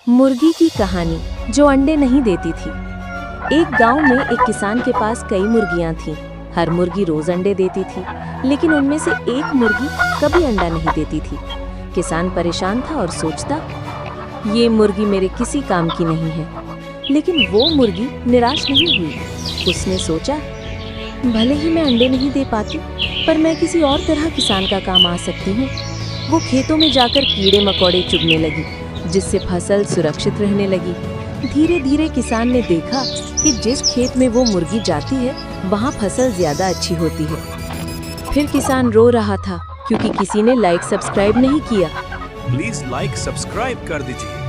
मुर्गी की कहानी जो अंडे नहीं देती थी। एक गांव में एक किसान के पास कई मुर्गियां थीं। हर मुर्गी रोज अंडे देती थी, लेकिन उनमें से एक मुर्गी कभी अंडा नहीं देती थी। किसान परेशान था और सोचता, ये मुर्गी मेरे किसी काम की नहीं है। लेकिन वो मुर्गी निराश नहीं हुई। उसने सोचा, भले ही मैं अंडे नहीं दे पाती, पर मैं किसी और तरह किसान का काम आ सकती हूँ। वो खेतों में जाकर कीड़े मकोड़े चुगने लगी, जिससे फसल सुरक्षित रहने लगी। धीरे धीरे किसान ने देखा कि जिस खेत में वो मुर्गी जाती है, वहाँ फसल ज्यादा अच्छी होती है। फिर किसान रो रहा था क्योंकि किसी ने लाइक सब्सक्राइब नहीं किया। प्लीज लाइक सब्सक्राइब कर दीजिए।